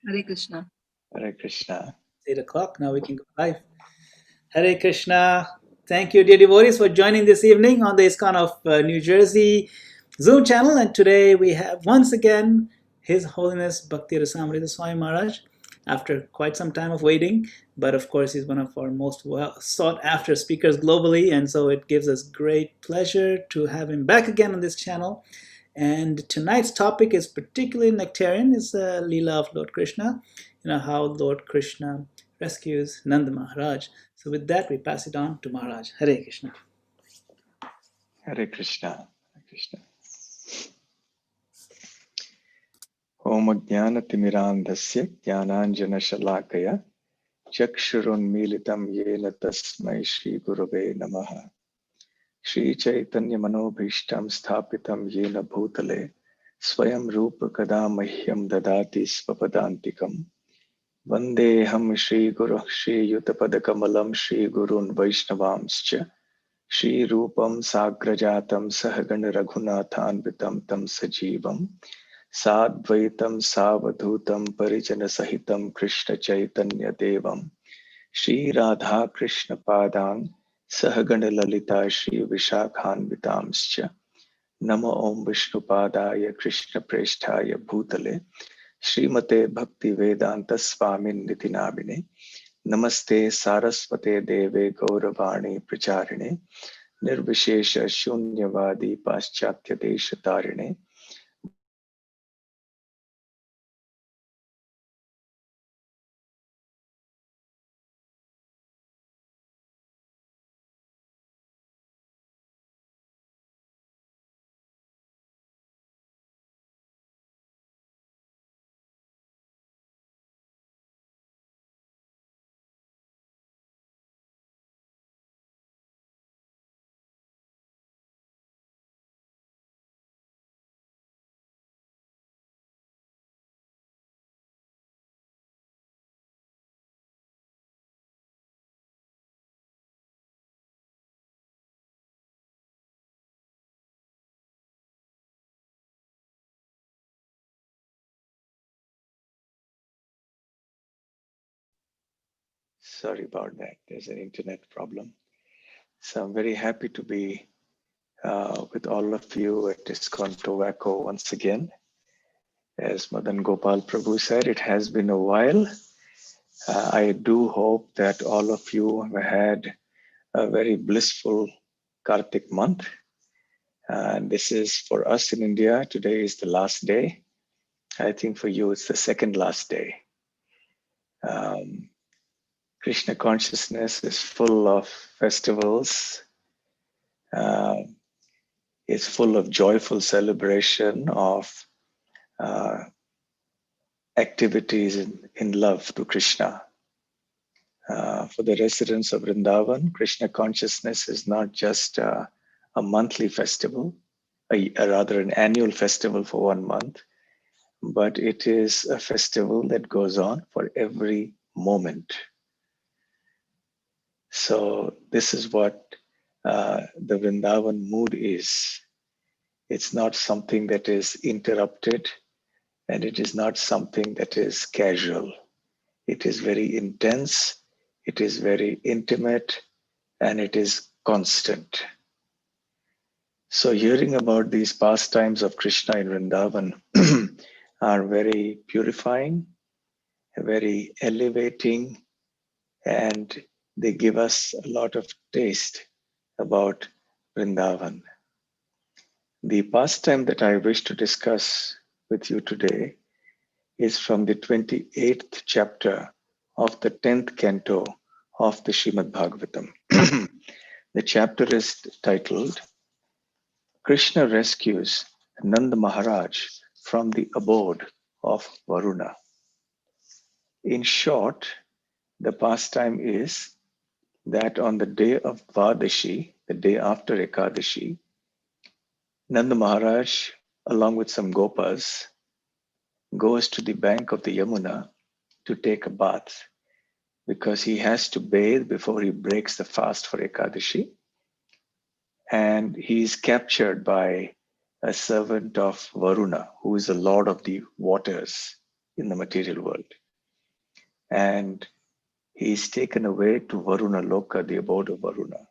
Hare Krishna. Hare Krishna. 8 o'clock. Now we can go live. Hare Krishna. Thank you, dear devotees, for joining this evening on the ISKCON of New Jersey Zoom channel. And today we have once again His Holiness Bhakti Rasamrita Swami Maharaj after quite some time of waiting. But of course, he's one of our most well sought after speakers globally. And so it gives us great pleasure to have him back again on this channel. And tonight's topic is particularly nectarian, is the Leela of Lord Krishna, how Lord Krishna rescues Nanda Maharaj. So with that, we pass it on to Maharaj. Hare Krishna. Hare Krishna. Hare Krishna. Om Jnanatimirandhasya Jnananjana Chakshurunmilitam Yena Tasmai Shri Gurave Namaha Shri Chaitanya Manobhishtam Sthapitam Yena Bhutale Swayam Rupa Kadamahyam Dadati Svapadantikam Vandeham Shri Guru Shri Yutapadakamalam Shri Gurun Vaishnavamscha Shri Rupam Sagrajatam Sahagana Raghunathanvitam Tam Sajivam Sadvaitam Savadhutam Parijana Sahitam Krishna Chaitanya Devam Shri Radha Krishna Padang Sahagana Lalita Shri Vishakhanvitamscha Nama Om Vishnu Padaya Krishna Presthaya Bhutale Srimate Bhakti Vedanta Swamin Nitinabhine Namaste Saraswate Deve Gauravani Pracharine Nirvishesha Shunyavadi Paschatya Deshatarine Sorry about that. There's an internet problem. So I'm very happy to be with all of you at ISKCON Towaco once again. As Madan Gopal Prabhu said, it has been a while. I do hope that all of you have had a very blissful Kartik month. And this is for us in India. Today is the last day. I think for you, it's the second last day. Krishna consciousness is full of festivals. It's full of joyful celebration of activities in love to Krishna. For the residents of Vrindavan, Krishna consciousness is not just a monthly festival, rather an annual festival for 1 month, but it is a festival that goes on for every moment. So this is what the Vrindavan mood is. It's not something that is interrupted, and it is not something that is casual. It is very intense, it is very intimate, and it is constant. So hearing about these pastimes of Krishna in Vrindavan are very purifying, very elevating, and they give us a lot of taste about Vrindavan. The pastime that I wish to discuss with you today is from the 28th chapter of the 10th canto of the Srimad Bhagavatam. The chapter is titled Krishna Rescues Nanda Maharaj from the Abode of Varuna. In short, the pastime is that on the day of Dvadashi, the day after Ekadashi, Nanda Maharaj, along with some gopas, goes to the bank of the Yamuna to take a bath because he has to bathe before he breaks the fast for Ekadashi. And he is captured by a servant of Varuna, who is the lord of the waters. in the material world. And he's taken away to Varuna Loka, the abode of Varuna.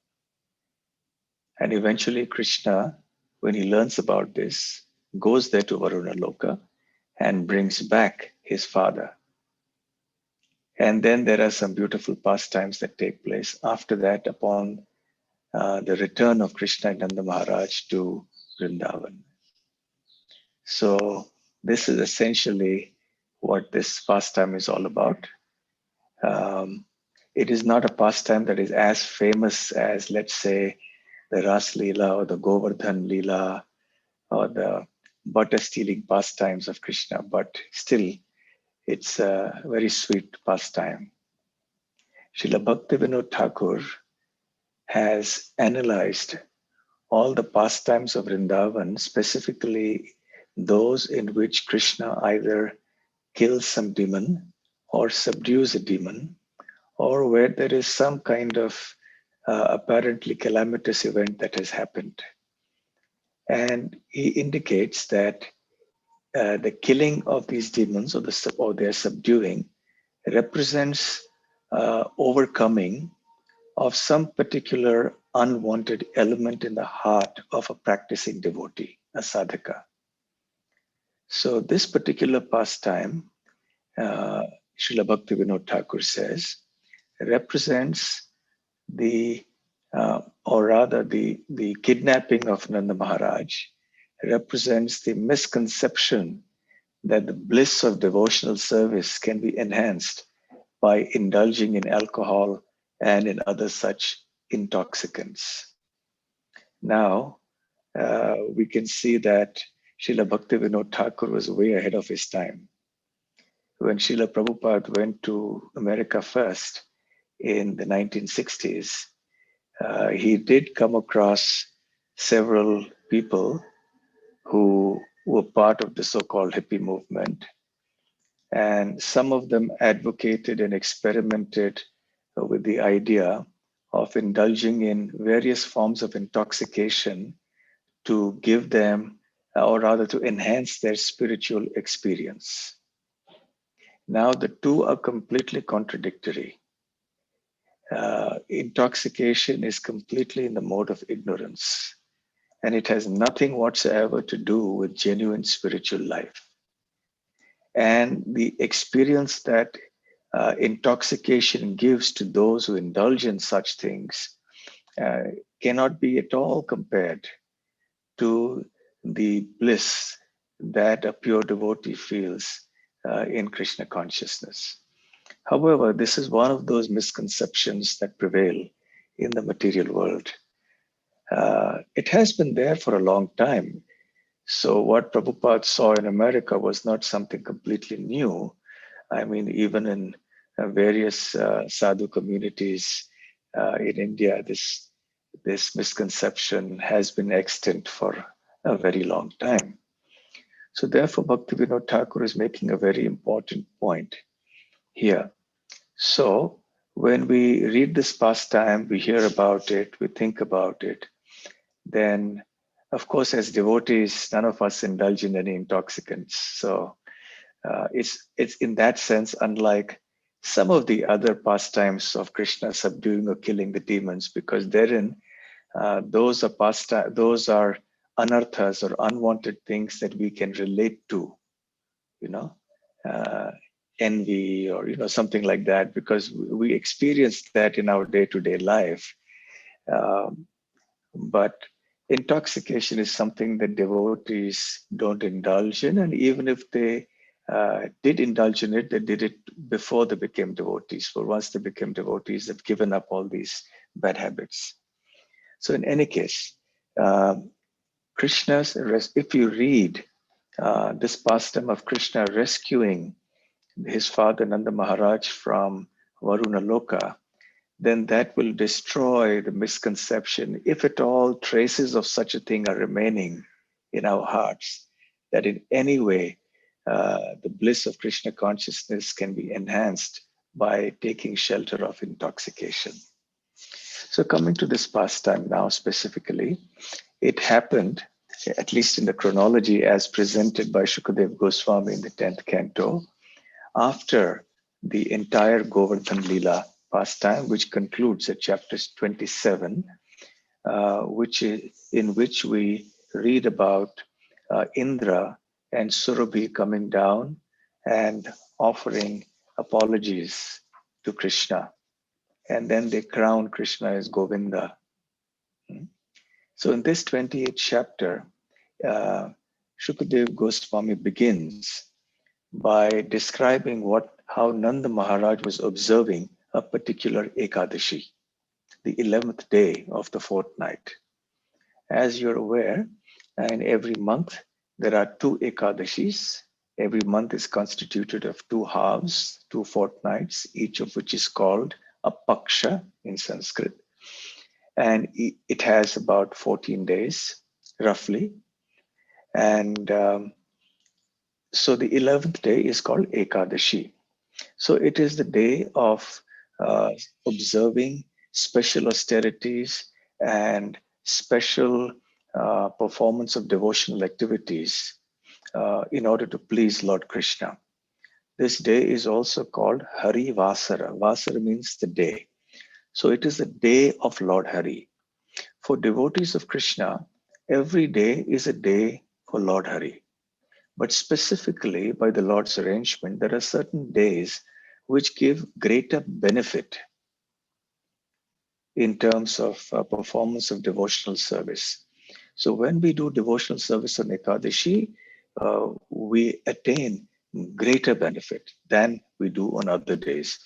And eventually Krishna, when he learns about this, goes there to Varuna Loka and brings back his father. And then there are some beautiful pastimes that take place after that upon the return of Krishna and Nanda Maharaj to Vrindavan. So this is essentially what this pastime is all about. It is not a pastime that is as famous as, let's say, the Ras Leela or the Govardhan Leela or the butter stealing pastimes of Krishna, but still it's a very sweet pastime. Srila Bhaktivinoda Thakur has analyzed all the pastimes of Vrindavan, specifically those in which Krishna either kills some demon or subdues a demon, or where there is some kind of apparently calamitous event that has happened. And he indicates that the killing of these demons or their subduing represents overcoming of some particular unwanted element in the heart of a practicing devotee, a sadhaka. So this particular pastime, Srila Bhaktivinoda Thakur says, represents the kidnapping of Nanda Maharaj represents the misconception that the bliss of devotional service can be enhanced by indulging in alcohol and in other such intoxicants. Now, we can see that Srila Bhaktivinoda Thakur was way ahead of his time. When Srila Prabhupada went to America first in the 1960s, he did come across several people who were part of the so-called hippie movement. And some of them advocated and experimented with the idea of indulging in various forms of intoxication to give them, or rather to enhance their spiritual experience. Now, the two are completely contradictory. Intoxication is completely in the mode of ignorance, and it has nothing whatsoever to do with genuine spiritual life. And the experience that intoxication gives to those who indulge in such things cannot be at all compared to the bliss that a pure devotee feels in Krishna consciousness. However, this is one of those misconceptions that prevail in the material world. It has been there for a long time. So what Prabhupada saw in America was not something completely new. I mean, even in various sadhu communities in India, this misconception has been extant for a very long time. So therefore, Bhaktivinoda Thakur is making a very important point here. So when we read this pastime, we hear about it, we think about it, then of course, as devotees, none of us indulge in any intoxicants. So it's in that sense, unlike some of the other pastimes of Krishna subduing or killing the demons, because therein, those are anarthas or unwanted things that we can relate to, envy or something like that, because we experience that in our day-to-day life. But intoxication is something that devotees don't indulge in, and even if they did indulge in it, they did it before they became devotees. For once they became devotees, they've given up all these bad habits. So in any case, if you read this pastime of Krishna rescuing his father Nanda Maharaj from Varuna Loka, then that will destroy the misconception, if at all traces of such a thing are remaining in our hearts, that in any way the bliss of Krishna consciousness can be enhanced by taking shelter of intoxication. So coming to this pastime now specifically, it happened, at least in the chronology as presented by Shukadev Goswami in the 10th canto, after the entire Govardhan Leela pastime, which concludes at chapters 27, in which we read about Indra and Surabhi coming down and offering apologies to Krishna. And then they crown Krishna as Govinda. So in this 28th chapter, uh, Shukadev Goswami begins by describing how Nanda Maharaj was observing a particular Ekadashi, the 11th day of the fortnight. As you're aware, in every month there are two Ekadashis. Every month is constituted of two halves, two fortnights, each of which is called a Paksha in Sanskrit. And it has about 14 days, roughly. And so the 11th day is called Ekadashi. So it is the day of observing special austerities and special performance of devotional activities in order to please Lord Krishna. This day is also called Hari Vasara. Vasara means the day. So it is the day of Lord Hari. For devotees of Krishna, every day is a day for Lord Hari. But specifically by the Lord's arrangement, there are certain days which give greater benefit in terms of performance of devotional service. So when we do devotional service on Ekadashi, we attain greater benefit than we do on other days.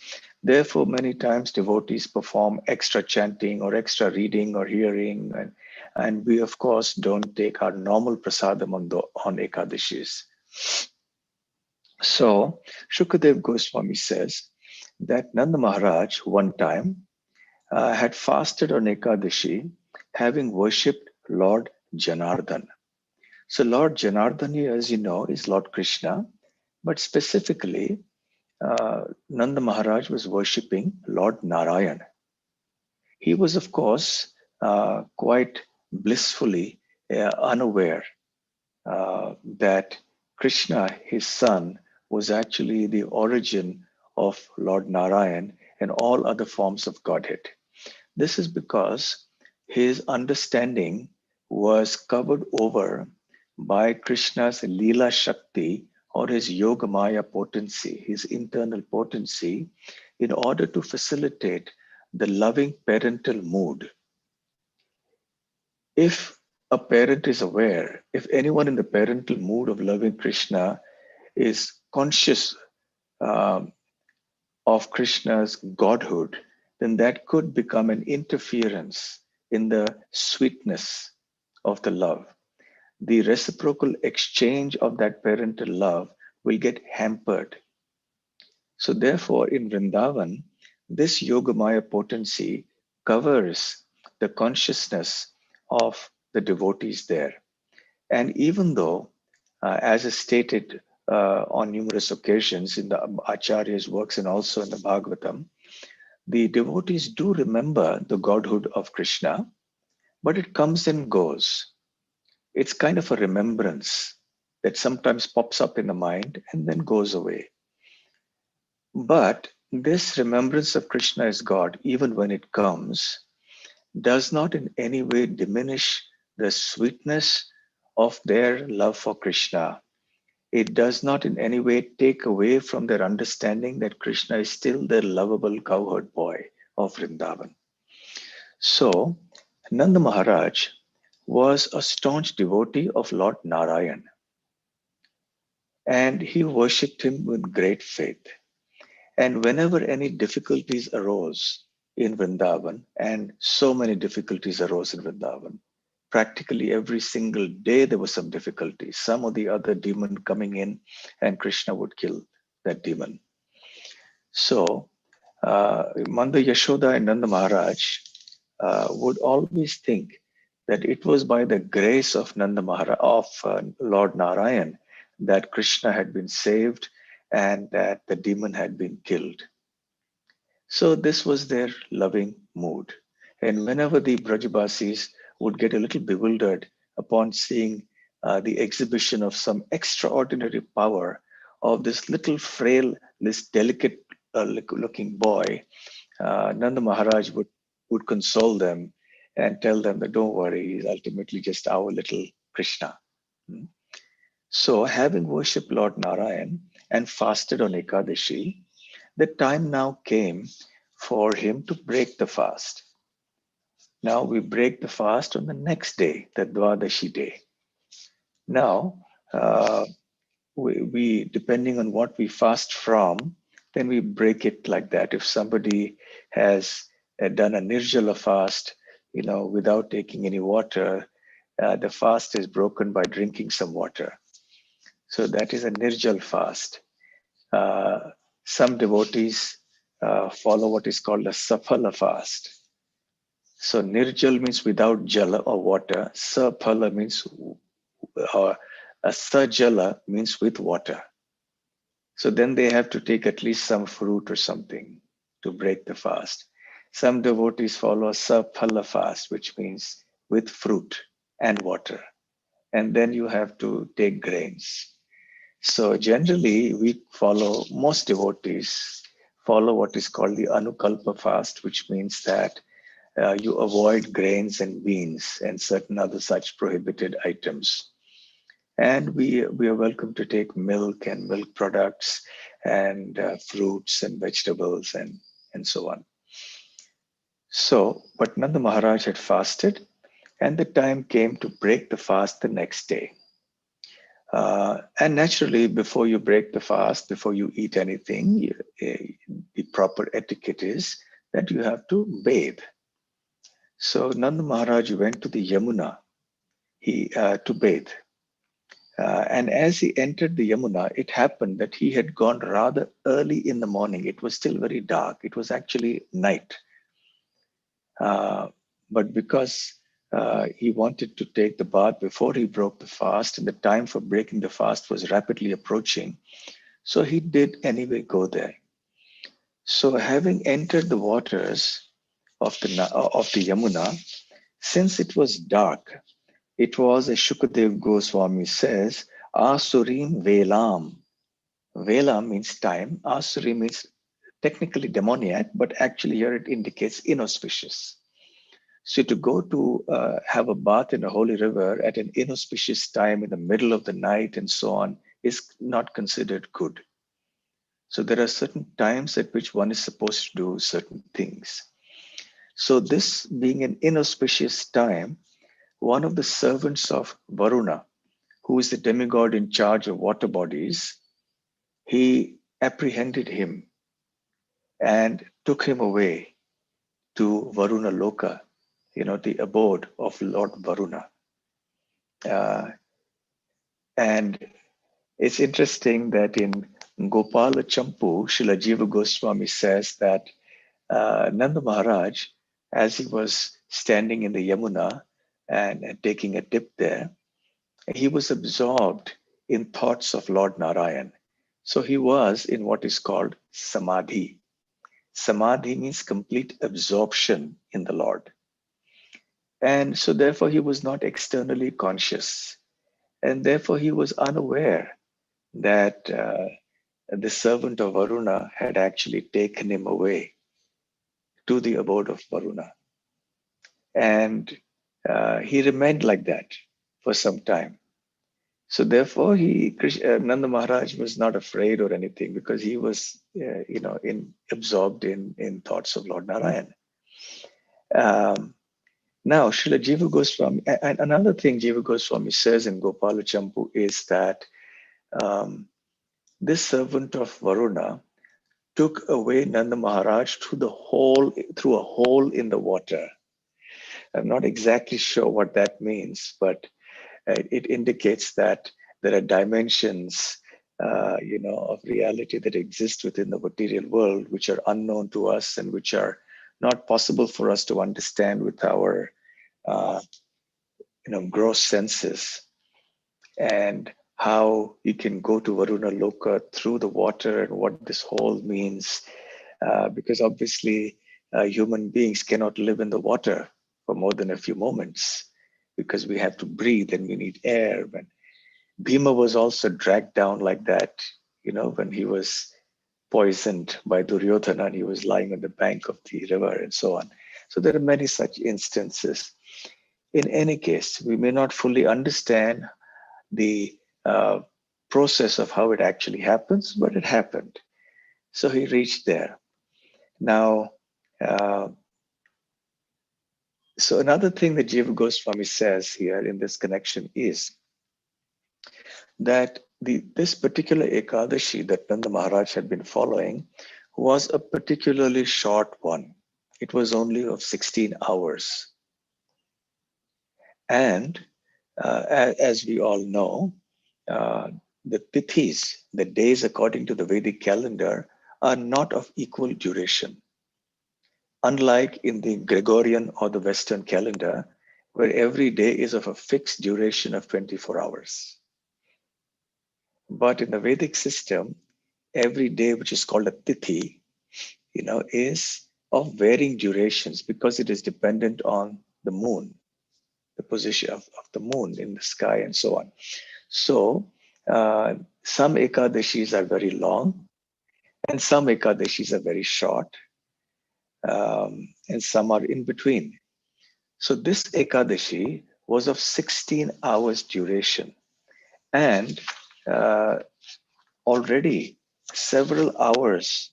Therefore, many times devotees perform extra chanting or extra reading or hearing, and we of course don't take our normal prasadam on Ekadashis. So Shukadev Goswami says that Nanda Maharaj one time had fasted on Ekadashi, having worshipped Lord Janardhan. So Lord Janardhan, as you know, is Lord Krishna, but specifically, Nanda Maharaj was worshipping Lord Narayan. He was, of course, quite blissfully unaware that Krishna, his son, was actually the origin of Lord Narayan and all other forms of Godhead. This is because his understanding was covered over by Krishna's Leela Shakti or his Yogamaya potency, his internal potency, in order to facilitate the loving parental mood. If a parent is aware, if anyone in the parental mood of loving Krishna is conscious of Krishna's godhood, then that could become an interference in the sweetness of the love. The reciprocal exchange of that parental love will get hampered. So therefore, in Vrindavan, this Yogamaya potency covers the consciousness of the devotees there. And even though, as is stated on numerous occasions in the Acharya's works and also in the Bhagavatam, the devotees do remember the godhood of Krishna, but it comes and goes. It's kind of a remembrance that sometimes pops up in the mind and then goes away. But this remembrance of Krishna as God, even when it comes, does not in any way diminish the sweetness of their love for Krishna. It does not in any way take away from their understanding that Krishna is still their lovable cowherd boy of Vrindavan. So, Nanda Maharaj was a staunch devotee of Lord Narayan, and he worshipped him with great faith. And whenever any difficulties arose in Vrindavan, and so many difficulties arose in Vrindavan, practically every single day there was some difficulty, some or the other demon coming in, and Krishna would kill that demon. So, Manda Yashoda and Nanda Maharaj would always think that it was by the grace of Lord Narayan that Krishna had been saved and that the demon had been killed. So this was their loving mood. And whenever the Brajabasis would get a little bewildered upon seeing the exhibition of some extraordinary power of this little frail this delicate looking boy, Nanda Maharaj would console them and tell them that don't worry, he's ultimately just our little Krishna. Hmm. So, having worshipped Lord Narayan and fasted on Ekadashi, the time now came for him to break the fast. Now we break the fast on the next day, the Dwadashi day. Now, we depending on what we fast from, then we break it like that. If somebody has done a nirjala fast, without taking any water, the fast is broken by drinking some water. So that is a nirjal fast. Uh, some devotees follow what is called a saphala fast. So nirjal means without jala or water. Saphala means a sajala means with water. So then they have to take at least some fruit or something to break the fast. Some devotees follow a saphala fast, which means with fruit and water. And then you have to take grains. So generally, most devotees follow what is called the Anukalpa fast, which means that you avoid grains and beans and certain other such prohibited items. And we are welcome to take milk and milk products and fruits and vegetables and so on. So, but Nanda Maharaj had fasted, and the time came to break the fast the next day. And naturally, before you break the fast, before you eat anything, the proper etiquette is that you have to bathe. So Nanda Maharaj went to the Yamuna to bathe. And as he entered the Yamuna, it happened that he had gone rather early in the morning. It was still very dark. It was actually night. But because he wanted to take the bath before he broke the fast, and the time for breaking the fast was rapidly approaching, so he did anyway go there. So having entered the waters of the Yamuna, since it was dark, it was, as Shukadev Goswami says, Asurim Velam. Velam means time. Asuri means technically demoniac, but actually here it indicates inauspicious. So to go to have a bath in a holy river at an inauspicious time in the middle of the night and so on is not considered good. So there are certain times at which one is supposed to do certain things. So this being an inauspicious time, one of the servants of Varuna, who is the demigod in charge of water bodies, he apprehended him and took him away to Varuna Loka, the abode of Lord Varuna. And it's interesting that in Gopala Champu, Srila Jiva Goswami says that Nanda Maharaj, as he was standing in the Yamuna and taking a dip there, he was absorbed in thoughts of Lord Narayan. So he was in what is called Samadhi. Samadhi means complete absorption in the Lord. And so therefore he was not externally conscious. And therefore he was unaware that the servant of Varuna had actually taken him away to the abode of Varuna. And he remained like that for some time. So therefore, Nanda Maharaj was not afraid or anything because he was, absorbed in thoughts of Lord Narayan. Now, Srila Jiva Goswami, and another thing Jiva Goswami says in Gopala Champu is that this servant of Varuna took away Nanda Maharaj through a hole in the water. I'm not exactly sure what that means, but it indicates that there are dimensions, of reality that exist within the material world, which are unknown to us and which are not possible for us to understand with our, gross senses. And how you can go to Varuna Loka through the water and what this hole means, because obviously human beings cannot live in the water for more than a few moments because we have to breathe and we need air. When Bhima was also dragged down like that, when he was poisoned by Duryodhana and he was lying on the bank of the river and so on. So there are many such instances. In any case, we may not fully understand the process of how it actually happens, but it happened. So he reached there. Now, uh, so another thing that Jiva Goswami says here in this connection is that this particular Ekadashi that Nanda Maharaj had been following was a particularly short one. It was only of 16 hours. And as we all know, uh, the tithis, the days according to the Vedic calendar, are not of equal duration. Unlike in the Gregorian or the Western calendar, where every day is of a fixed duration of 24 hours. But in the Vedic system, every day, which is called a tithi, is of varying durations because it is dependent on the moon, the position of the moon in the sky, and so on. So some Ekadashis are very long, and some Ekadashis are very short, and some are in between. So this Ekadashi was of 16 hours duration, and uh, already several hours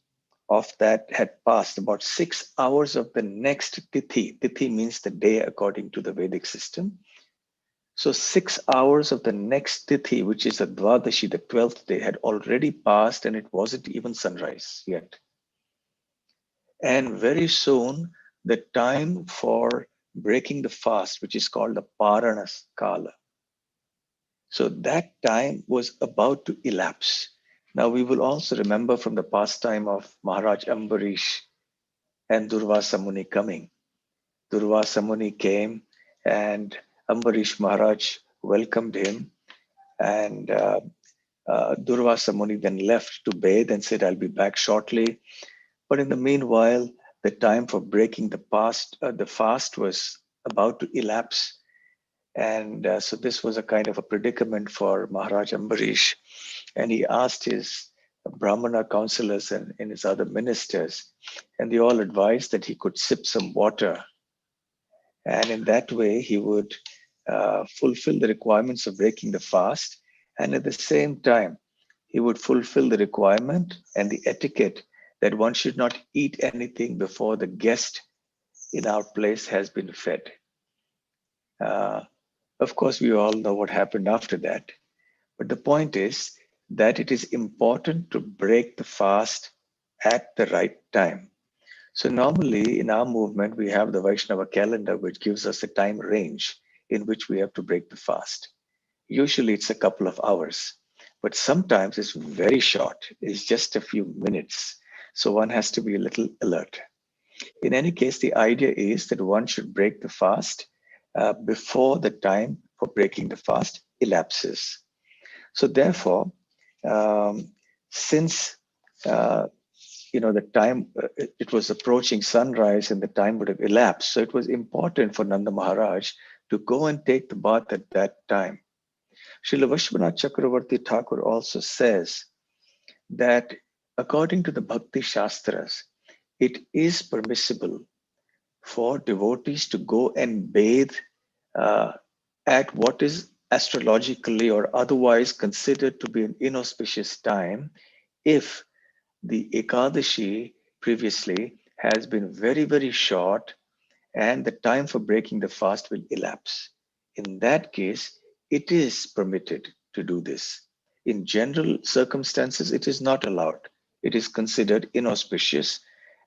of that had passed, about 6 hours of the next tithi. Tithi means the day according to the Vedic system. So 6 hours of the next tithi, which is the Dvadashi, the 12th day, had already passed and it wasn't even sunrise yet. And very soon, the time for breaking the fast, which is called the Parana Kala. So that time was about to elapse. Now we will also remember from the pastime of Maharaj Ambarish and Durvasa Muni coming. Durvasa Muni came and Ambarish Maharaj welcomed him, and Durvasa Muni then left to bathe and said, I'll be back shortly. But in the meanwhile, the time for breaking the fast was about to elapse. And so this was a kind of a predicament for Maharaj Ambarish. And he asked his Brahmana counselors and his other ministers, and they all advised that he could sip some water. And in that way, he would fulfill the requirements of breaking the fast. And at the same time, he would fulfill the requirement and the etiquette that one should not eat anything before the guest in our place has been fed. Of course, we all know what happened after that. But the point is that it is important to break the fast at the right time. So normally in our movement, we have the Vaishnava calendar, which gives us a time range in which we have to break the fast. Usually it's a couple of hours, but sometimes it's very short. It's just a few minutes. So one has to be a little alert. In any case, the idea is that one should break the fast before the time for breaking the fast elapses. So therefore, since the time it was approaching sunrise and the time would have elapsed, so it was important for Nanda Maharaj to go and take the bath at that time. Srila Vishwanath Chakravarti Thakur also says that according to the Bhakti Shastras, it is permissible for devotees to go and bathe uh, at what is astrologically or otherwise considered to be an inauspicious time if the Ekadashi previously has been very, very short and the time for breaking the fast will elapse. In that case, it is permitted to do this. In general circumstances, it is not allowed. It is considered inauspicious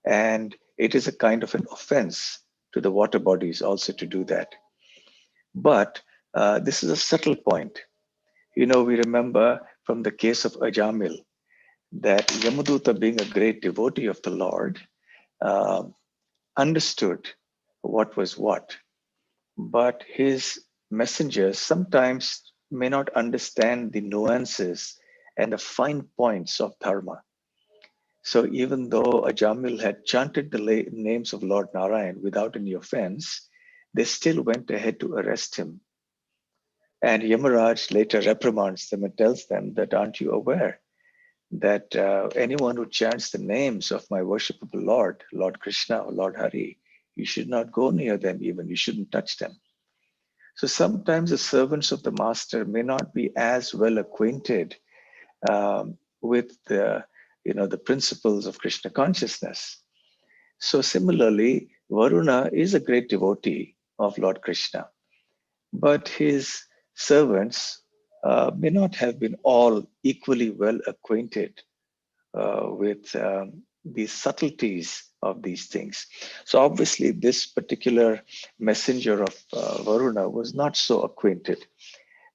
and it is a kind of an offense to the water bodies also to do that. But this is a subtle point. We remember from the case of Ajamil that Yamaduta, being a great devotee of the Lord, uh, understood what was what. But his messengers sometimes may not understand the nuances and the fine points of dharma. So even though Ajamil had chanted the names of Lord Narayan without any offense, they still went ahead to arrest him. And Yamaraj later reprimands them and tells them that, aren't you aware that anyone who chants the names of my worshipable Lord, Lord Krishna or Lord Hari, you should not go near them even, you shouldn't touch them. So sometimes the servants of the master may not be as well acquainted with the principles of Krishna consciousness. So similarly, Varuna is a great devotee of Lord Krishna, but his servants may not have been all equally well acquainted with the subtleties of these things. So obviously, this particular messenger of Varuna was not so acquainted,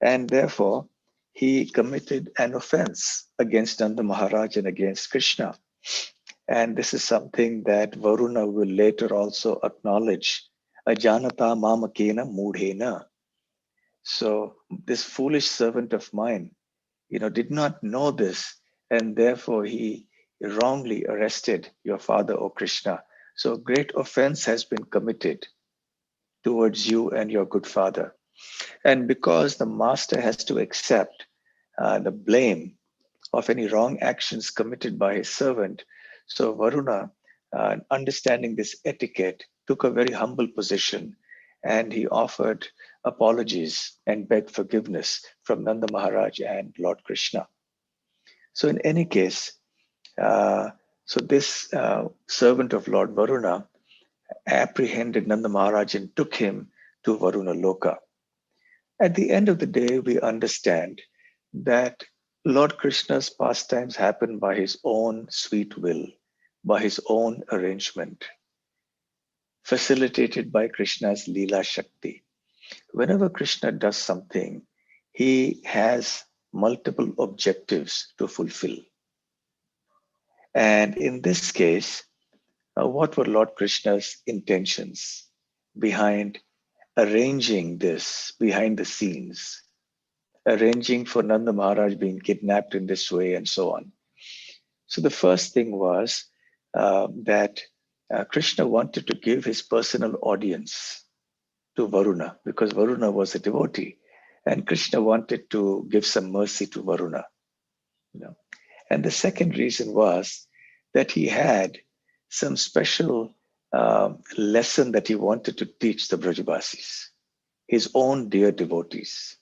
and therefore he committed an offense against Nanda Maharaj and against Krishna. And this is something that Varuna will later also acknowledge. Ajanata mamakena mudhena. So this foolish servant of mine, did not know this, and therefore he wrongly arrested your father, O Krishna. So great offense has been committed towards you and your good father. And because the master has to accept the blame of any wrong actions committed by his servant, so Varuna, understanding this etiquette, took a very humble position and he offered apologies and begged forgiveness from Nanda Maharaj and Lord Krishna. So, in any case, so this servant of Lord Varuna apprehended Nanda Maharaj and took him to Varuna Loka. At the end of the day, we understand that Lord Krishna's pastimes happen by his own sweet will, by his own arrangement, facilitated by Krishna's Leela Shakti. Whenever Krishna does something, he has multiple objectives to fulfill. And in this case, what were Lord Krishna's intentions behind arranging this behind the scenes, arranging for Nanda Maharaj being kidnapped in this way and so on? So the first thing was that Krishna wanted to give his personal audience to Varuna because Varuna was a devotee, and Krishna wanted to give some mercy to Varuna. And the second reason was that he had some special lesson that he wanted to teach the Brajabasis, his own dear devotees,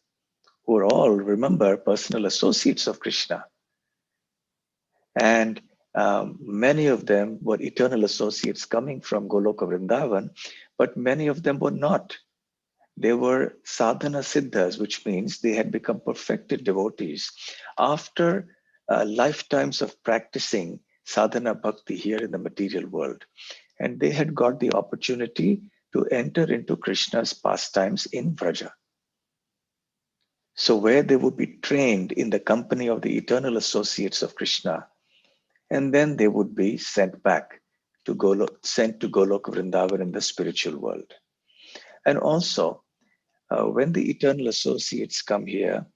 who are all, remember, personal associates of Krishna. And many of them were eternal associates coming from Goloka Vrindavan, but many of them were not. They were sadhana siddhas, which means they had become perfected devotees after lifetimes of practicing sadhana bhakti here in the material world. And they had got the opportunity to enter into Krishna's pastimes in Vraja. So where they would be trained in the company of the eternal associates of Krishna, and then they would be sent back to sent to Goloka Vrindavan in the spiritual world. And also, when the eternal associates come here,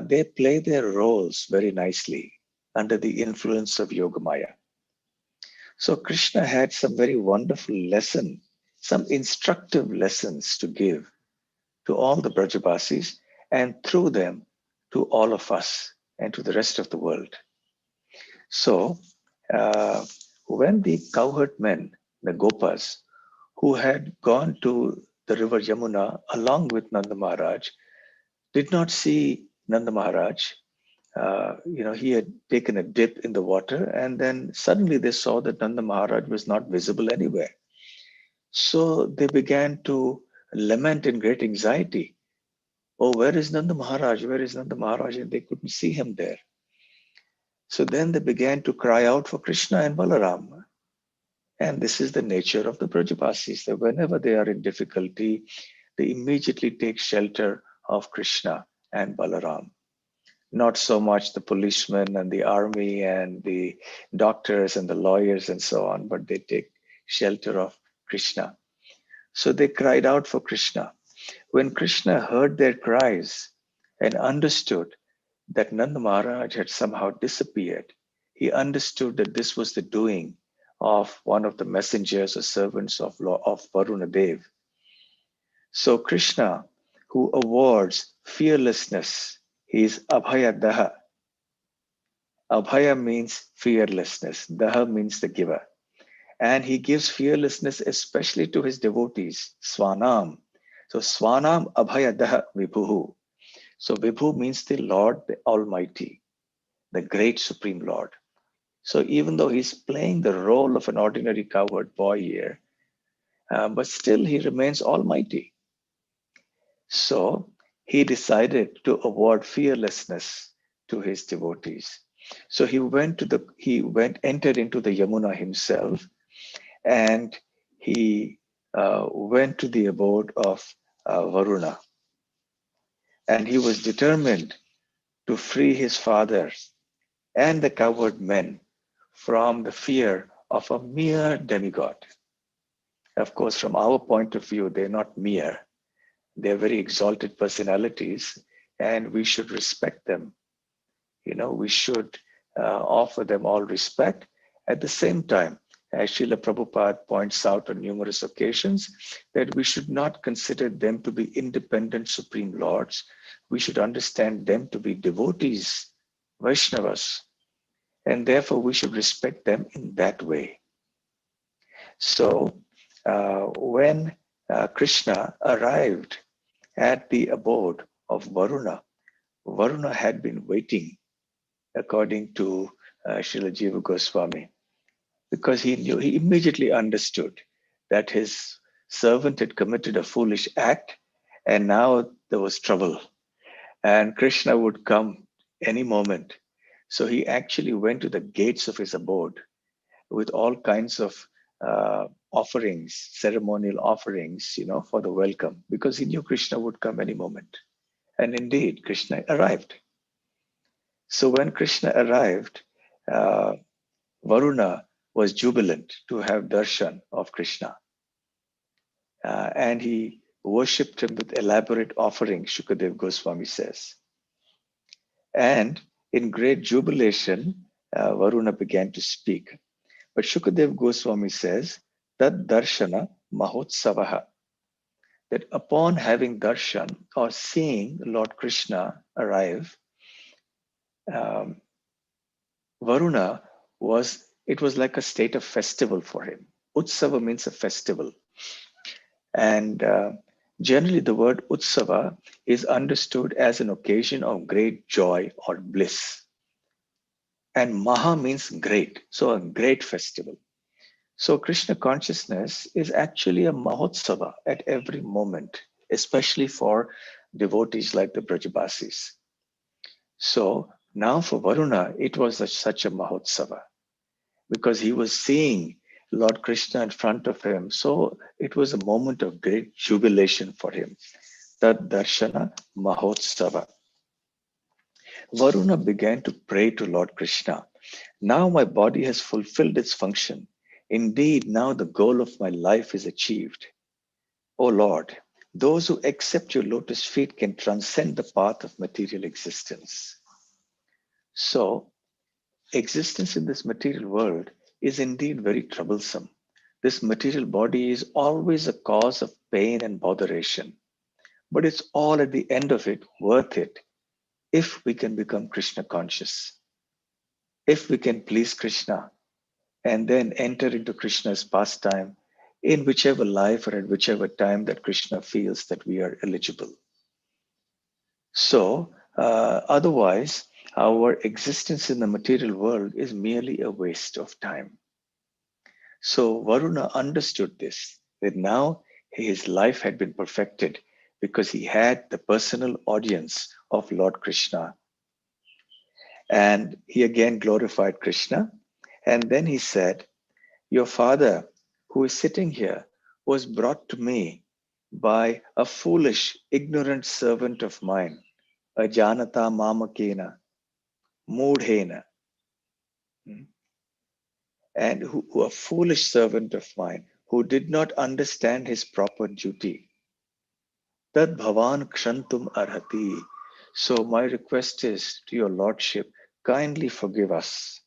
they play their roles very nicely under the influence of Yogamaya. So Krishna had some very wonderful lessons, some instructive lessons to give to all the Brajabasis and through them to all of us and to the rest of the world. So when the cowherd men, the Gopas, who had gone to the river Yamuna along with Nanda Maharaj, did not see Nanda Maharaj. He had taken a dip in the water, and then suddenly they saw that Nanda Maharaj was not visible anywhere. So they began to lament in great anxiety. Oh, where is Nanda Maharaj? Where is Nanda Maharaj? And they couldn't see him there. So then they began to cry out for Krishna and Balaram. And this is the nature of the Brajabasis, that whenever they are in difficulty, they immediately take shelter of Krishna and Balaram. Not so much the policemen and the army and the doctors and the lawyers and so on, but they take shelter of Krishna. So they cried out for Krishna. When Krishna heard their cries and understood that Nanda Maharaj had somehow disappeared, he understood that this was the doing of one of the messengers or servants of Varuna Dev. So Krishna, who awards fearlessness, he is Abhayadaha, Abhaya means fearlessness. Daha means the giver. And he gives fearlessness especially to his devotees, Swanam. So Swanam Abhaya Daha Vibhuhu. So Vibhu means the Lord, the Almighty, the great Supreme Lord. So even though he's playing the role of an ordinary cowherd boy here, but still he remains Almighty. So he decided to award fearlessness to his devotees. So entered into the Yamuna himself, and he went to the abode of Varuna, and he was determined to free his father and the cowherd men from the fear of a mere demigod. Of course, from our point of view, they're not mere. They're very exalted personalities, and we should respect them. We should offer them all respect. At the same time, as Srila Prabhupada points out on numerous occasions, that we should not consider them to be independent supreme lords. We should understand them to be devotees, Vaishnavas, and therefore we should respect them in that way. So when Krishna arrived at the abode of Varuna, Varuna had been waiting, according to Srila Jiva Goswami, because he immediately understood that his servant had committed a foolish act, and now there was trouble, and Krishna would come any moment. So he actually went to the gates of his abode with all kinds of offerings, ceremonial offerings, for the welcome, because he knew Krishna would come any moment. And indeed, Krishna arrived. So when Krishna arrived, uh, Varuna was jubilant to have darshan of Krishna. And he worshipped him with elaborate offerings, Shukadev Goswami says. And in great jubilation, Varuna began to speak. But Shukadev Goswami says that darshana mahotsavaha, that upon having darshan or seeing Lord Krishna arrive, um, Varuna it was like a state of festival for him. Utsava means a festival. And generally, the word Utsava is understood as an occasion of great joy or bliss. And Maha means great, so a great festival. So Krishna consciousness is actually a Mahotsava at every moment, especially for devotees like the Brajabasis. So now for Varuna, it was such a Mahotsava because he was seeing Lord Krishna in front of him. So it was a moment of great jubilation for him. Tad Darshana Mahotsava. Varuna began to pray to Lord Krishna. Now my body has fulfilled its function. Indeed, now the goal of my life is achieved. O Lord, those who accept your lotus feet can transcend the path of material existence. So, existence in this material world is indeed very troublesome. This material body is always a cause of pain and botheration, but it's all at the end of it worth it if we can become Krishna conscious, if we can please Krishna and then enter into Krishna's pastime in whichever life or at whichever time that Krishna feels that we are eligible. So, otherwise, our existence in the material world is merely a waste of time. So, Varuna understood this, that now his life had been perfected because he had the personal audience of Lord Krishna. And he again glorified Krishna. And then he said, your father, who is sitting here, was brought to me by a foolish, ignorant servant of mine, Ajanata Mamakena, Moodhena, and who a foolish servant of mine who did not understand his proper duty. Tad Bhavan Kshantum Arhati. So my request is to your lordship, kindly forgive us.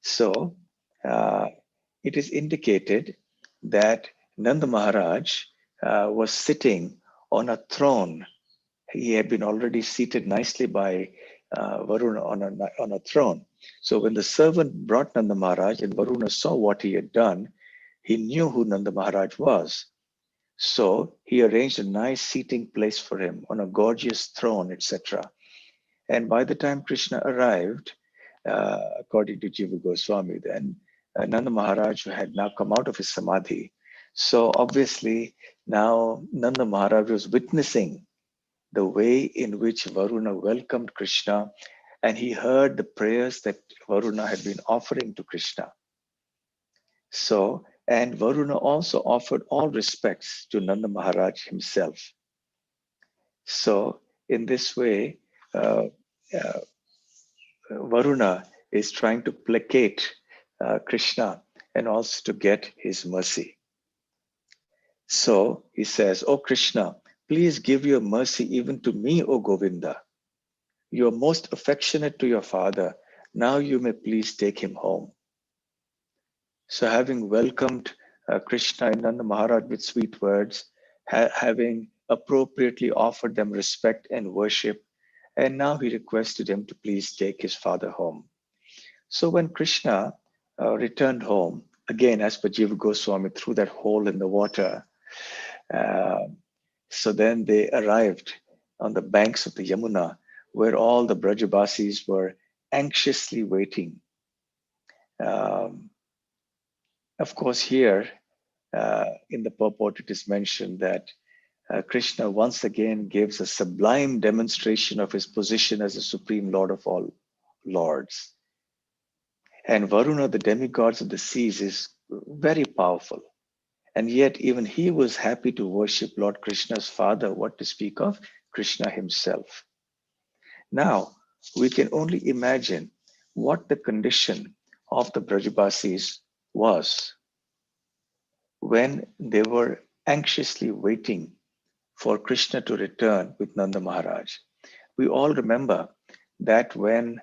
So it is indicated that Nanda Maharaj was sitting on a throne. He had been already seated nicely by Varuna on a throne. So when the servant brought Nanda Maharaj and Varuna saw what he had done, he knew who Nanda Maharaj was. So he arranged a nice seating place for him on a gorgeous throne, etc. And by the time Krishna arrived, according to Jiva Goswami, then Nanda Maharaj had now come out of his samadhi. So obviously now Nanda Maharaj was witnessing the way in which Varuna welcomed Krishna, and he heard the prayers that Varuna had been offering to Krishna. So, and Varuna also offered all respects to Nanda Maharaj himself. So, in this way, uh, uh, Varuna is trying to placate Krishna and also to get his mercy. So he says, "O Krishna, please give your mercy even to me, O Govinda. You are most affectionate to your father. Now you may please take him home." So, having welcomed Krishna and Nanda Maharaj with sweet words, having appropriately offered them respect and worship, and now he requested him to please take his father home. So, when Krishna returned home, again, as per Jiva Goswami, through that hole in the water, uh, so then they arrived on the banks of the Yamuna, where all the Brajabasis were anxiously waiting. Um, of course, here in the purport, it is mentioned that Krishna once again gives a sublime demonstration of his position as the supreme Lord of all lords. And Varuna, the demigods of the seas, is very powerful. And yet, even he was happy to worship Lord Krishna's father, what to speak of Krishna himself. Now, we can only imagine what the condition of the Brajabasis was when they were anxiously waiting for Krishna to return with Nanda Maharaj. We all remember that when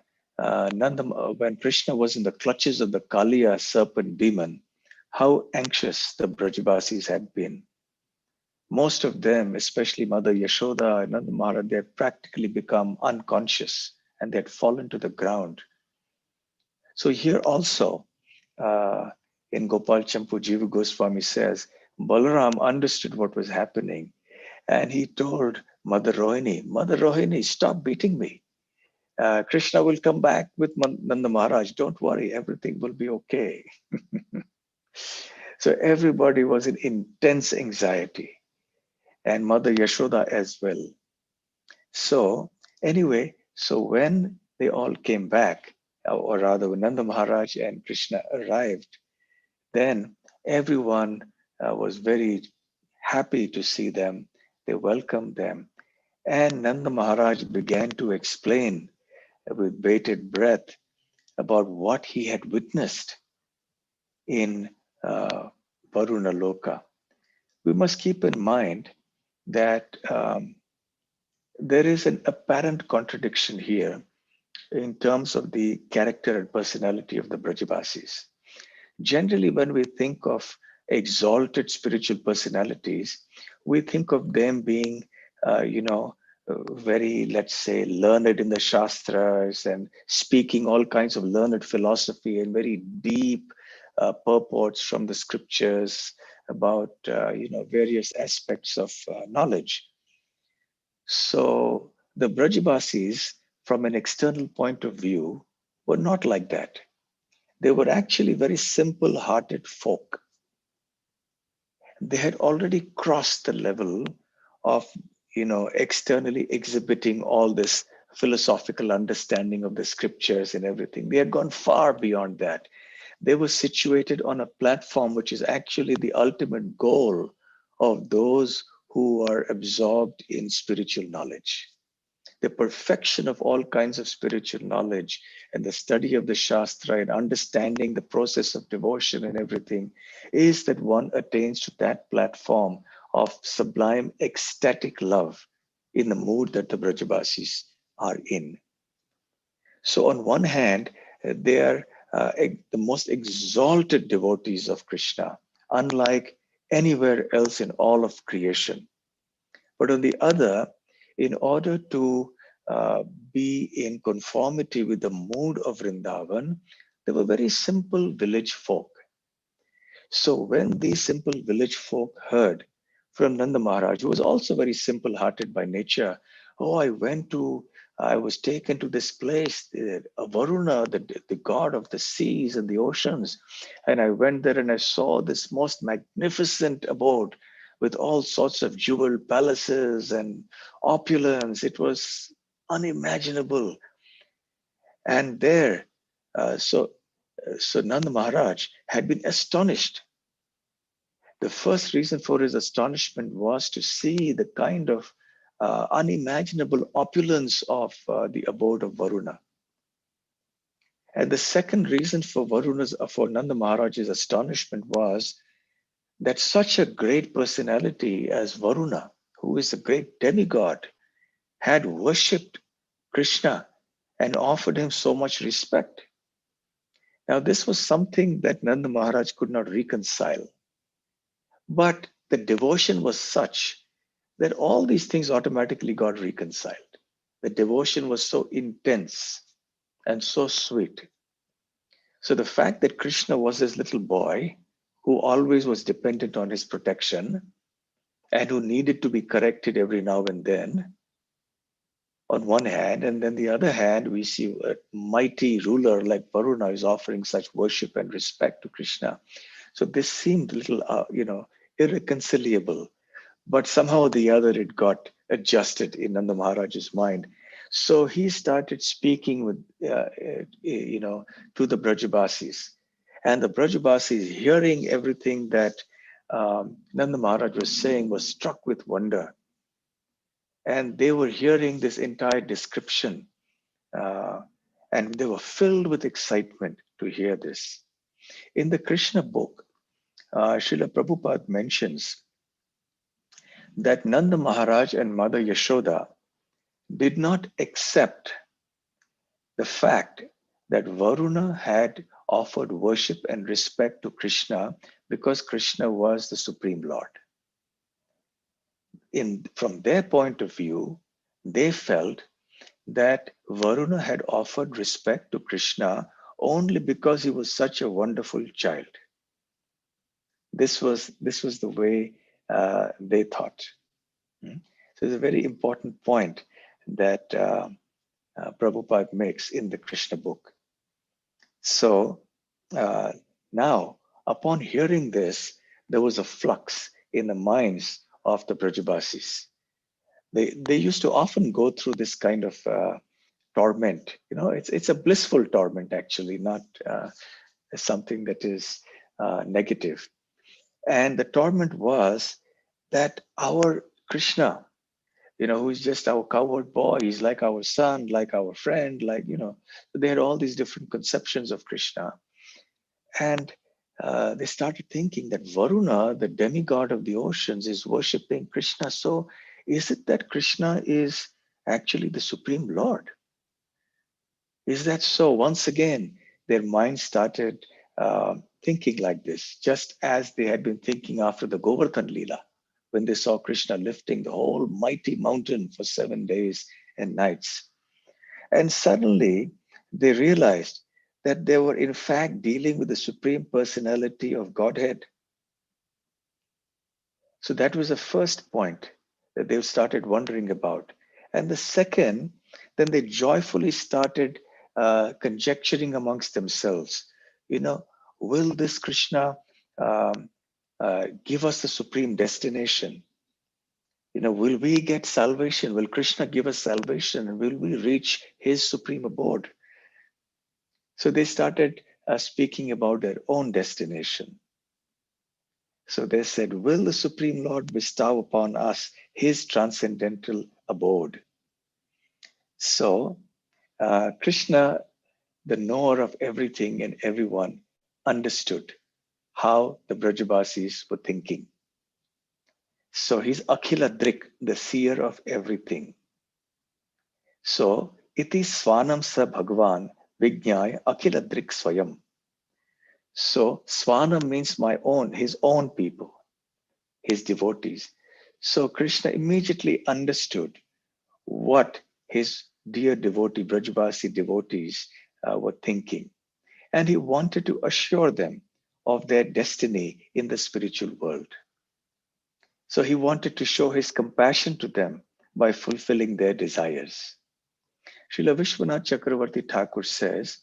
Krishna was in the clutches of the Kaliya serpent demon, how anxious the Brajabasis had been. Most of them, especially Mother Yashoda and Nanda Maharaj, they had practically become unconscious and they had fallen to the ground. So here also, uh, in Gopal Champu, Jiva Goswami says, Balaram understood what was happening and he told Mother Rohini, stop beating me. Krishna will come back with Nanda Maharaj. Don't worry, everything will be okay. So everybody was in intense anxiety, and Mother Yashoda as well. So, anyway, so when they all came back, or rather, when Nanda Maharaj and Krishna arrived, then everyone was very happy to see them. They welcomed them. And Nanda Maharaj began to explain with bated breath about what he had witnessed in Varuna Loka. We must keep in mind that there is an apparent contradiction here in terms of the character and personality of the Brajabasis. Generally, when we think of exalted spiritual personalities, we think of them being, very, let's say, learned in the Shastras and speaking all kinds of learned philosophy and very deep purports from the scriptures about, various aspects of knowledge. So the Brajabasis, from an external point of view, were not like that. They were actually very simple hearted folk. They had already crossed the level of, externally exhibiting all this philosophical understanding of the scriptures and everything. They had gone far beyond that. They were situated on a platform which is actually the ultimate goal of those who are absorbed in spiritual knowledge. The perfection of all kinds of spiritual knowledge and the study of the Shastra and understanding the process of devotion and everything is that one attains to that platform of sublime ecstatic love in the mood that the Brajabasis are in. So, on one hand, they are the most exalted devotees of Krishna, unlike anywhere else in all of creation. But on the other, in order to be in conformity with the mood of Vrindavan, they were very simple village folk. So when these simple village folk heard from Nanda Maharaj, who was also very simple-hearted by nature, oh, I was taken to this place, Varuna, the god of the seas and the oceans, and I went there and I saw this most magnificent abode with all sorts of jeweled palaces and opulence. It was unimaginable. And there, so Nanda Maharaj had been astonished. The first reason for his astonishment was to see the kind of unimaginable opulence of the abode of Varuna. And the second reason for Nanda Maharaj's astonishment was that such a great personality as Varuna, who is a great demigod, had worshipped Krishna and offered him so much respect. Now, this was something that Nanda Maharaj could not reconcile. But the devotion was such that all these things automatically got reconciled. The devotion was so intense and so sweet. So the fact that Krishna was this little boy who always was dependent on his protection and who needed to be corrected every now and then, on one hand, and then the other hand, we see a mighty ruler like Varuna is offering such worship and respect to Krishna. So this seemed a little, irreconcilable. But somehow or the other, it got adjusted in Nanda Maharaj's mind. So he started speaking to the Brajabasis. And the Brajabasis, hearing everything that Nanda Maharaj was saying, was struck with wonder. And they were hearing this entire description. And they were filled with excitement to hear this. In the Krishna book, Srila Prabhupada mentions that Nanda Maharaj and Mother Yashoda did not accept the fact that Varuna had offered worship and respect to Krishna because Krishna was the Supreme Lord. From their point of view, they felt that Varuna had offered respect to Krishna only because he was such a wonderful child. This was the way they thought. So it's a very important point that Prabhupada makes in the Krishna book. So now, upon hearing this, there was a flux in the minds of the Brajabasis. They used to often go through this kind of torment. It's a blissful torment, actually, not something that is negative. And the torment was that our Krishna, who is just our cowherd boy, he's like our son, like our friend, they had all these different conceptions of Krishna. And they started thinking that Varuna, the demigod of the oceans, is worshipping Krishna. So is it that Krishna is actually the Supreme Lord? Is that so? Once again, their minds started thinking like this, just as they had been thinking after the Govardhan Leela, when they saw Krishna lifting the whole mighty mountain for 7 days and nights. And suddenly they realized that they were in fact dealing with the Supreme Personality of Godhead. So that was the first point that they started wondering about. And the second, then they joyfully started conjecturing amongst themselves, will this Krishna give us the supreme destination? Will we get salvation? Will Krishna give us salvation? And will we reach his supreme abode? So they started speaking about their own destination. So they said, will the Supreme Lord bestow upon us his transcendental abode? So Krishna, the knower of everything and everyone, understood how the Brajabasis were thinking. So he's Akhiladrik, the seer of everything. So iti swanam sa bhagwan vijnaya Akhiladrik swayam. So swanam means his own people, his devotees. So Krishna immediately understood what his dear devotee, Brajabasi devotees were thinking. And he wanted to assure them of their destiny in the spiritual world. So he wanted to show his compassion to them by fulfilling their desires. Srila Vishwanath Chakravarti Thakur says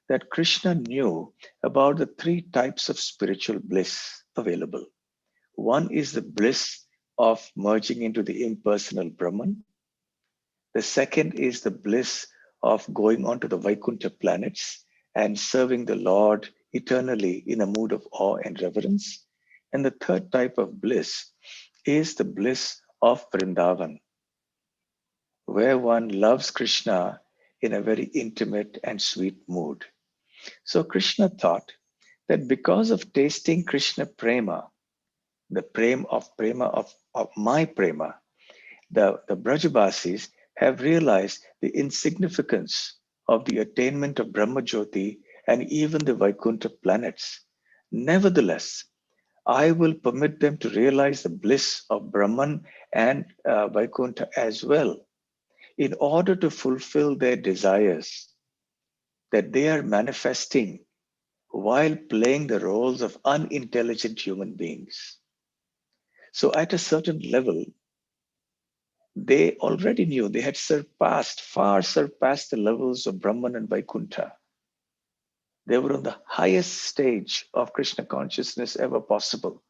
that Krishna knew about the three types of spiritual bliss available. One is the bliss of merging into the impersonal Brahman. The second is the bliss of going on to the Vaikuntha planets and serving the Lord eternally in a mood of awe and reverence. And the third type of bliss is the bliss of Vrindavan, where one loves Krishna in a very intimate and sweet mood. So Krishna thought that because of tasting Krishna prema, the prema of my prema, the Brajabasis have realized the insignificance of the attainment of Brahma Jyoti and even the Vaikuntha planets. Nevertheless, I will permit them to realize the bliss of Brahman and Vaikuntha as well, in order to fulfill their desires that they are manifesting while playing the roles of unintelligent human beings. So, at a certain level, they already knew they had far surpassed the levels of Brahman and Vaikuntha. They were on the highest stage of Krishna consciousness ever possible.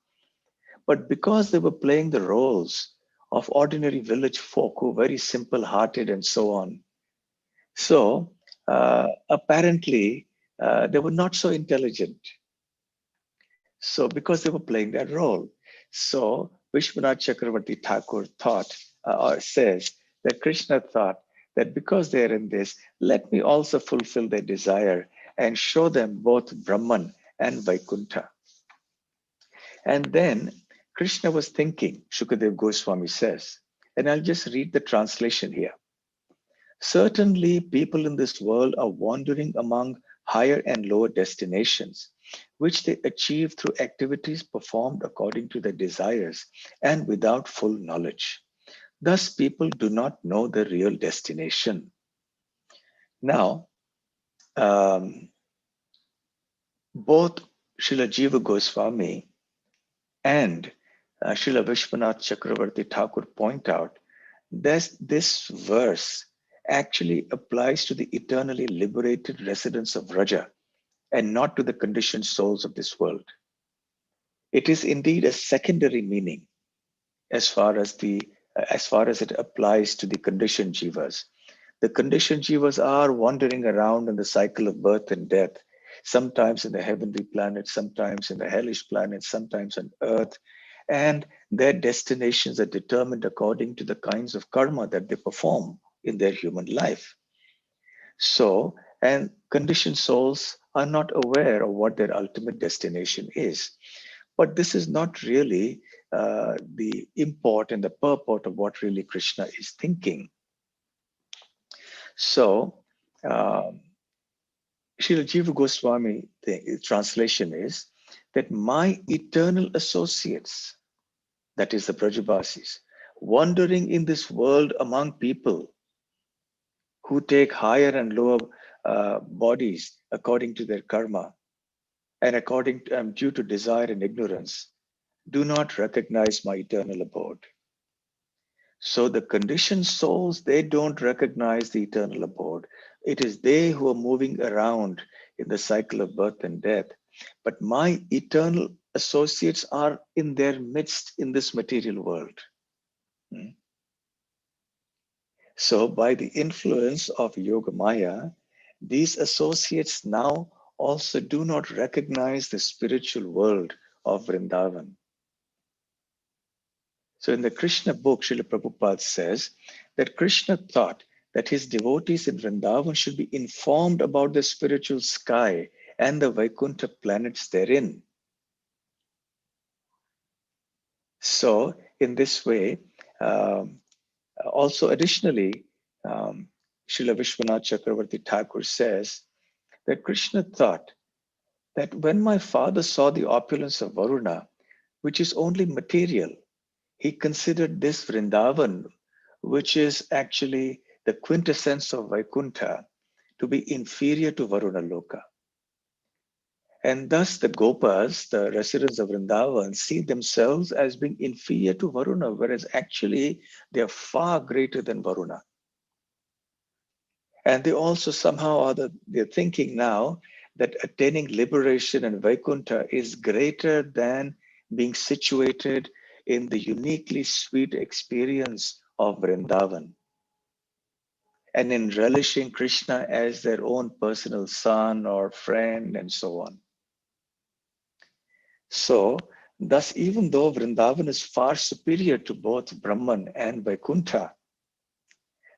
But because they were playing the roles of ordinary village folk who were very simple hearted and so on, so apparently they were not so intelligent. So because they were playing that role. So Vishwanath Chakravarti Thakur thought or says that Krishna thought that because they're in this, let me also fulfill their desire and show them both Brahman and Vaikuntha. And then Krishna was thinking, Shukadev Goswami says, and I'll just read the translation here. Certainly, people in this world are wandering among higher and lower destinations, which they achieve through activities performed according to their desires and without full knowledge. Thus, people do not know the real destination. Now, both Srila Jiva Goswami and Srila Vishwanath Chakravarti Thakur point out that this verse actually applies to the eternally liberated residents of Raja and not to the conditioned souls of this world. It is indeed a secondary meaning as far as it applies to the conditioned jivas. The conditioned jivas are wandering around in the cycle of birth and death, sometimes in the heavenly planets, sometimes in the hellish planets, sometimes on earth, and their destinations are determined according to the kinds of karma that they perform in their human life. So, and conditioned souls are not aware of what their ultimate destination is. But this is not really the import and the purport of what really Krishna is thinking. So, Srila Jiva Goswami translation is that my eternal associates, that is the Brajabasis, wandering in this world among people who take higher and lower bodies according to their karma and according to, due to desire and ignorance, do not recognize my eternal abode. So the conditioned souls, they don't recognize the eternal abode. It is they who are moving around in the cycle of birth and death. But my eternal associates are in their midst in this material world. So by the influence of Yoga Maya, these associates now also do not recognize the spiritual world of Vrindavan. So in the Krishna book, Srila Prabhupada says that Krishna thought that his devotees in Vrindavan should be informed about the spiritual sky and the Vaikuntha planets therein. So in this way, also additionally, Srila Vishwanath Chakravarti Thakur says that Krishna thought that when my father saw the opulence of Varuna, which is only material, he considered this Vrindavan, which is actually the quintessence of Vaikuntha, to be inferior to Varuna Loka. And thus the Gopas, the residents of Vrindavan, see themselves as being inferior to Varuna, whereas actually they are far greater than Varuna. And they also somehow they're thinking now that attaining liberation in Vaikuntha is greater than being situated in the uniquely sweet experience of Vrindavan, and in relishing Krishna as their own personal son or friend and so on. So, thus, even though Vrindavan is far superior to both Brahman and Vaikuntha,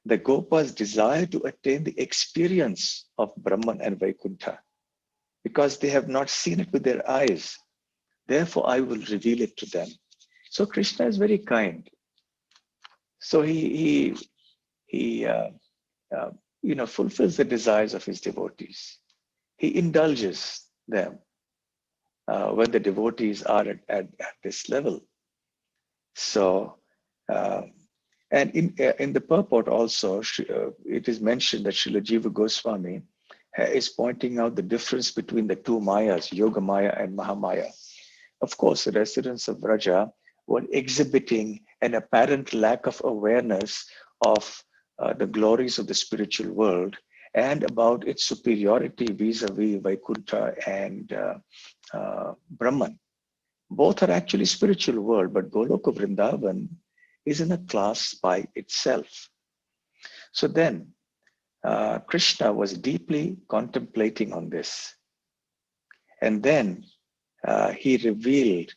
the Gopas desire to attain the experience of Brahman and Vaikuntha because they have not seen it with their eyes. Therefore, I will reveal it to them. So Krishna is very kind. So he fulfills the desires of his devotees. He indulges them when the devotees are at this level. So, and in the purport also, it is mentioned that Srila Jiva Goswami is pointing out the difference between the two Mayas, Yoga Maya and Mahamaya. Of course, the residents of Braja were exhibiting an apparent lack of awareness of the glories of the spiritual world and about its superiority vis-a-vis Vaikuntha and Brahman. Both are actually spiritual world, but Goloka Vrindavan is in a class by itself. So then, Krishna was deeply contemplating on this. And then he revealed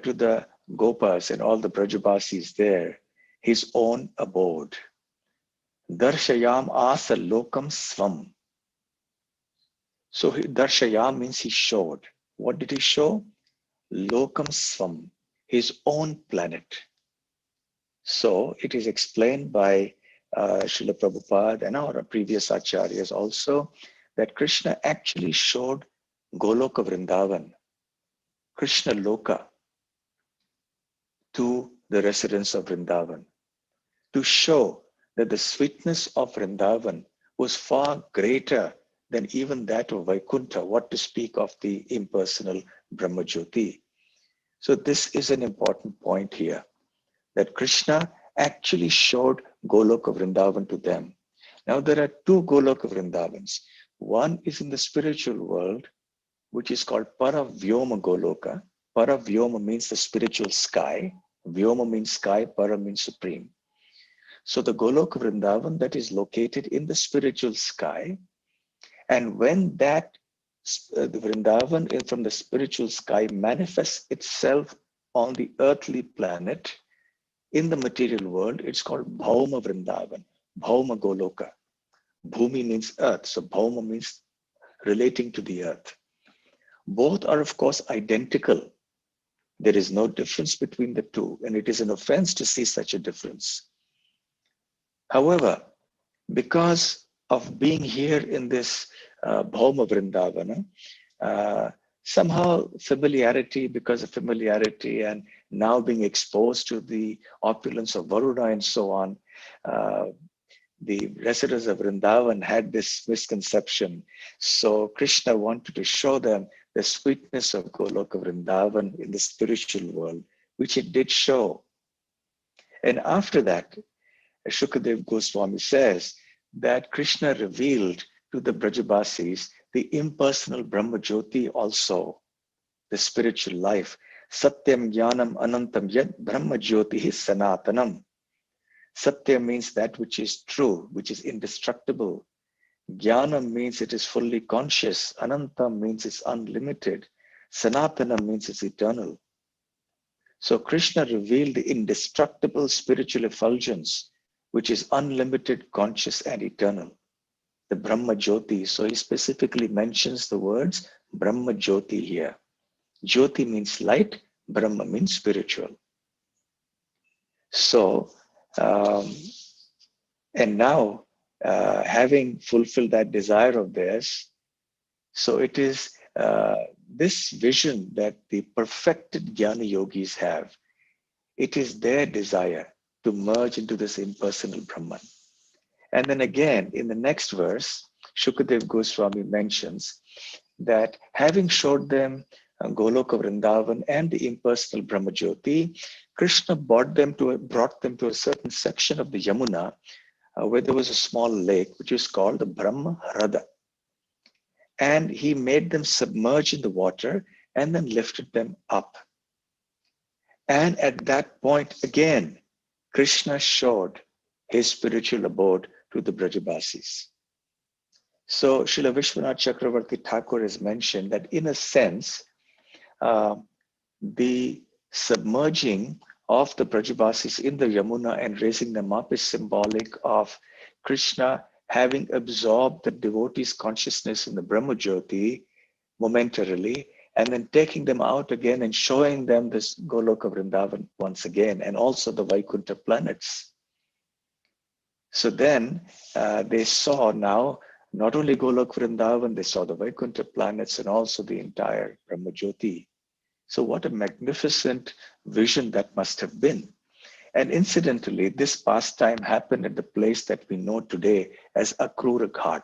to the Gopas and all the Brajabasis there his own abode. Darshayam asa lokam svam. So Darshayam means he showed. What did he show? Lokam svam, his own planet. So it is explained by Srila Prabhupada and our previous acharyas also that Krishna actually showed Goloka Vrindavan, Krishna Loka, to the residents of Vrindavan, to show that the sweetness of Vrindavan was far greater than even that of Vaikuntha, what to speak of the impersonal Brahmajyoti. So this is an important point here, that Krishna actually showed Goloka Vrindavan to them. Now there are two Goloka Vrindavans. One is in the spiritual world, which is called Paravyoma Goloka. Paravyoma means the spiritual sky. Vyoma means sky, Para means supreme. So the Goloka Vrindavan that is located in the spiritual sky, and when that the Vrindavan from the spiritual sky manifests itself on the earthly planet, in the material world, it's called Bhauma Vrindavan, Bhauma Goloka. Bhumi means earth, so Bhauma means relating to the earth. Both are, of course, identical. There is no difference between the two, and it is an offense to see such a difference. However, because of being here in this Bhauma Vrindavana, somehow familiarity, because of familiarity and now being exposed to the opulence of Varuna and so on, the residents of Vrindavan had this misconception. So Krishna wanted to show them the sweetness of Goloka Vrindavan in the spiritual world, which it did show. And after that, Shukadev Goswami says that Krishna revealed to the Brajabasis the impersonal Brahma Jyoti also, the spiritual life. Satyam Jnanam Anantam Yad Brahma Jyoti Sanatanam. Satya means that which is true, which is indestructible. Jnanam means it is fully conscious. Anantam means it's unlimited. Sanatana means it's eternal. So Krishna revealed the indestructible spiritual effulgence, which is unlimited, conscious, and eternal. The Brahma Jyoti. So he specifically mentions the words Brahma Jyoti here. Jyoti means light, Brahma means spiritual. So, and now, having fulfilled that desire of theirs, so it is this vision that the perfected Jnana Yogis have. It is their desire to merge into this impersonal Brahman. And then again, in the next verse, Shukadev Goswami mentions that having showed them Goloka Vrindavan and the impersonal Brahmajyoti, Krishna brought them to a certain section of the Yamuna where there was a small lake, which is called the Brahma Hrada. And he made them submerge in the water and then lifted them up. And at that point, again, Krishna showed his spiritual abode to the Brajabasis. So Srila Vishwanath Chakravarti Thakur has mentioned that in a sense, the submerging of the Brajabasis in the Yamuna and raising them up is symbolic of Krishna having absorbed the devotees' consciousness in the Brahma Jyoti momentarily, and then taking them out again and showing them this Goloka Vrindavan once again, and also the Vaikuntha planets. So then they saw now not only Golok Vrindavan, they saw the Vaikuntha planets and also the entire Brahma Jyoti. So what a magnificent vision that must have been. And incidentally, this pastime happened at the place that we know today as Akrura Ghat.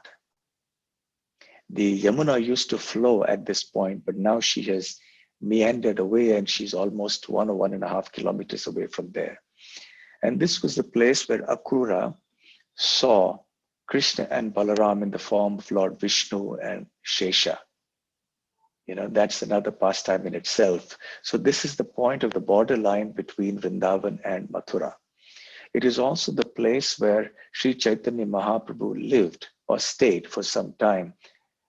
The Yamuna used to flow at this point, but now she has meandered away and she's almost 1.5 kilometers away from there. And this was the place where Akrura saw Krishna and Balaram in the form of Lord Vishnu and Shesha. That's another pastime in itself. So this is the point of the borderline between Vrindavan and Mathura. It is also the place where Sri Chaitanya Mahaprabhu lived or stayed for some time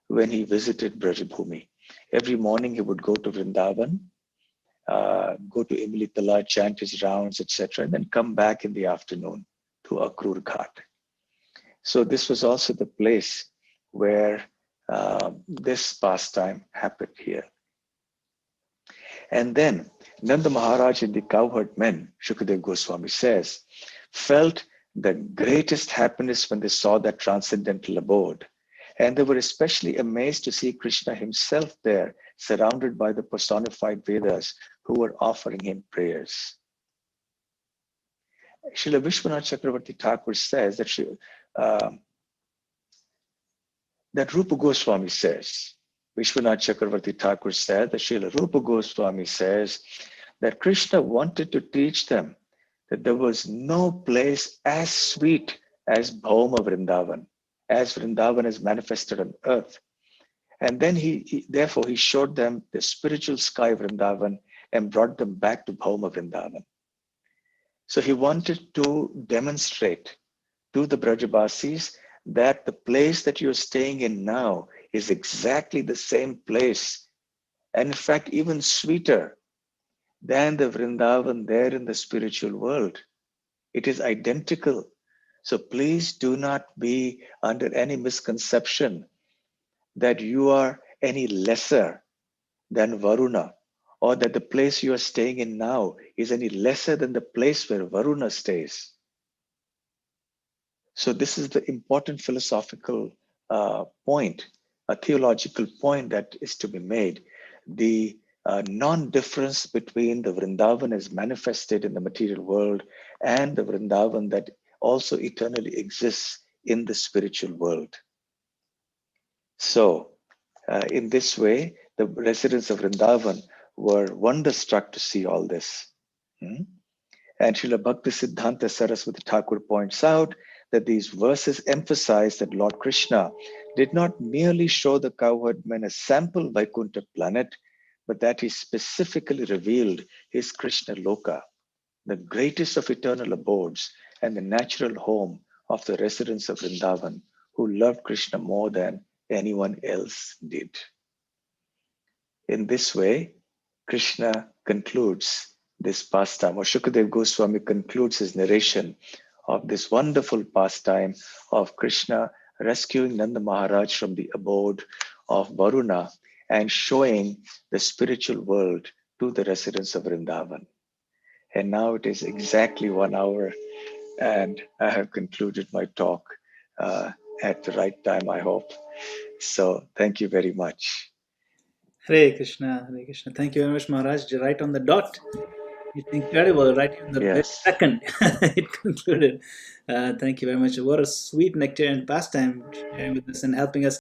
when he visited Brajabhumi. Every morning he would go to Vrindavan, go to Imlitala, chant his rounds, etc., and then come back in the afternoon to Akrur Ghat. So this was also the place where this pastime happened here. And then Nanda Maharaja and the cowherd men, Shukadev Goswami says, felt the greatest happiness when they saw that transcendental abode. And they were especially amazed to see Krishna himself there, surrounded by the personified Vedas who were offering him prayers. Srila Vishwanath Chakravarti Thakur says that Rupa Goswami says, Vishwanath Chakravarti Thakur said that Srila Rupa Goswami says that Krishna wanted to teach them that there was no place as sweet as Bhauma Vrindavan, as Vrindavan is manifested on earth. And then therefore he showed them the spiritual sky Vrindavan and brought them back to Bhauma Vrindavan. So he wanted to demonstrate to the Brajabasis that the place that you're staying in now is exactly the same place, and in fact even sweeter than the Vrindavan there in the spiritual world. It is identical. So please do not be under any misconception that you are any lesser than Varuna, or that the place you are staying in now is any lesser than the place where Varuna stays. So this is the important philosophical point, a theological point that is to be made. The non-difference between the Vrindavan as manifested in the material world and the Vrindavan that also eternally exists in the spiritual world. So in this way, the residents of Vrindavan were wonderstruck to see all this. And Srila Bhakti Siddhanta Saraswati Thakur points out that these verses emphasize that Lord Krishna did not merely show the cowherd men a sample Vaikuntha planet, but that he specifically revealed his Krishna Loka, the greatest of eternal abodes and the natural home of the residents of Vrindavan, who loved Krishna more than anyone else did. In this way, Krishna concludes this pastime, or Shukadev Goswami concludes his narration of this wonderful pastime of Krishna rescuing Nanda Maharaj from the abode of Varuna and showing the spiritual world to the residents of Vrindavan. And now it is exactly 1 hour, and I have concluded my talk at the right time, I hope. So thank you very much. Hare Krishna, Hare Krishna. Thank you very much, Maharaj. You're right on the dot. It's incredible, right? In the very Yes. second it concluded. Thank you very much. What a sweet nectar and pastime sharing with us and helping us